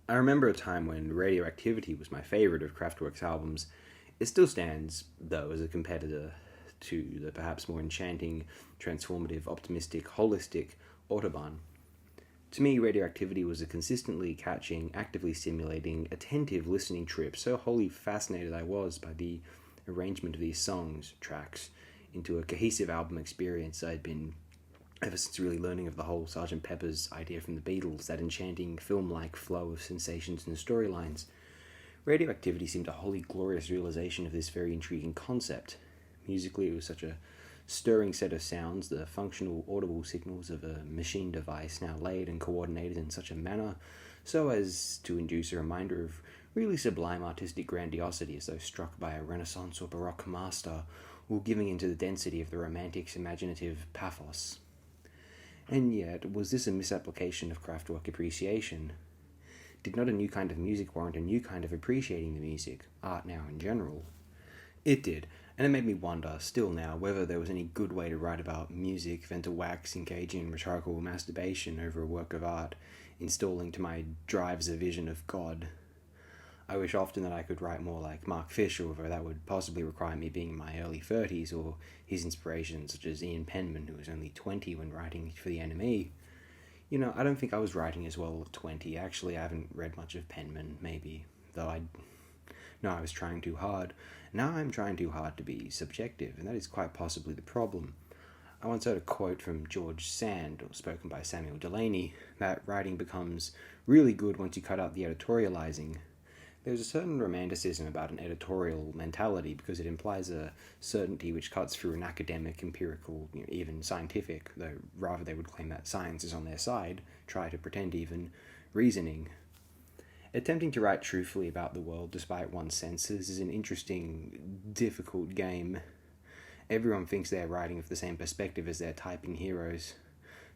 I remember a time when Radioactivity was my favourite of Kraftwerk's albums. It still stands, though, as a competitor to the perhaps more enchanting, transformative, optimistic, holistic Autobahn. To me, Radioactivity was a consistently catching, actively stimulating, attentive listening trip, so wholly fascinated I was by the arrangement of these tracks, into a cohesive album experience I'd been ever since really learning of the whole Sgt. Pepper's idea from the Beatles, that enchanting film-like flow of sensations and storylines. Radioactivity seemed a wholly glorious realization of this very intriguing concept. Musically, it was such a stirring set of sounds, the functional audible signals of a machine device now laid and coordinated in such a manner so as to induce a reminder of really sublime artistic grandiosity, as though struck by a Renaissance or Baroque master, or giving into the density of the romantic's imaginative pathos. And yet, was this a misapplication of Kraftwerk appreciation? Did not a new kind of music warrant a new kind of appreciating the music, art now in general? It did, and it made me wonder, still now, whether there was any good way to write about music than to wax engaging in rhetorical masturbation over a work of art, installing to my drives a vision of God. I wish often that I could write more like Mark Fisher, although that would possibly require me being in my early 30s, or his inspirations such as Ian Penman, who was only 20 when writing for the NME. I don't think I was writing as well at 20. Actually, I haven't read much of Penman, maybe, though I was trying too hard. Now I'm trying too hard to be subjective, and that is quite possibly the problem. I once heard a quote from George Sand, or spoken by Samuel Delaney, that writing becomes really good once you cut out the editorializing. There's a certain romanticism about an editorial mentality because it implies a certainty which cuts through an academic, empirical, even scientific, though rather they would claim that science is on their side, try to pretend even, reasoning. Attempting to write truthfully about the world despite one's senses is an interesting, difficult game. Everyone thinks they're writing with the same perspective as their typing heroes.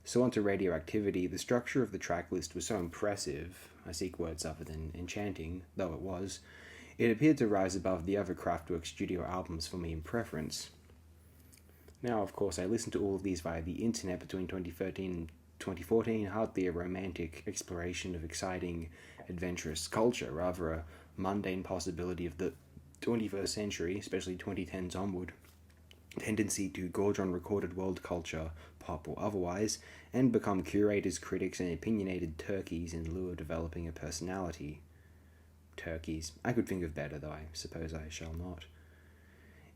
So onto Radioactivity, the structure of the track list was so impressive, I seek words other than enchanting, though it was, it appeared to rise above the other Kraftwerk studio albums for me in preference. Now, of course, I listened to all of these via the internet between 2013 and 2014, hardly a romantic exploration of exciting, adventurous culture, rather a mundane possibility of the 21st century, especially 2010s onward, tendency to gorge on recorded world culture, pop or otherwise, and become curators, critics, and opinionated turkeys in lieu of developing a personality. Turkeys. I could think of better, though I suppose I shall not.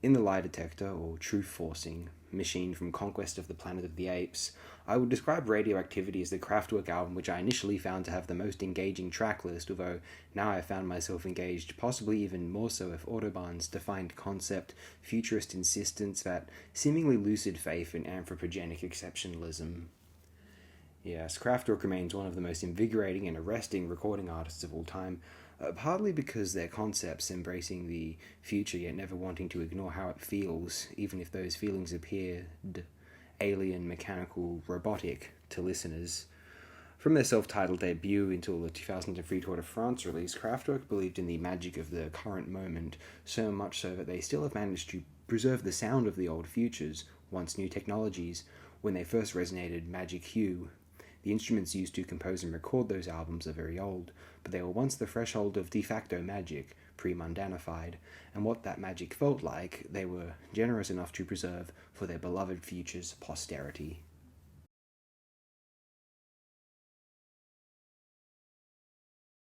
In the lie detector, or truth-forcing, machine from Conquest of the Planet of the Apes, I would describe Radioactivity as the Kraftwerk album which I initially found to have the most engaging track list, although now I found myself engaged, possibly even more so with Autobahn's defined concept, futurist insistence, that seemingly lucid faith in anthropogenic exceptionalism. Yes, Kraftwerk remains one of the most invigorating and arresting recording artists of all time, partly because their concepts embracing the future yet never wanting to ignore how it feels, even if those feelings appeared alien, mechanical, robotic to listeners. From their self-titled debut until the 2003 Tour de France release, Kraftwerk believed in the magic of the current moment, so much so that they still have managed to preserve the sound of the old futures, once new technologies, when they first resonated magic hue. The instruments used to compose and record those albums are very old, but they were once the threshold of de facto magic, pre-mundanified, and what that magic felt like, they were generous enough to preserve for their beloved future's posterity.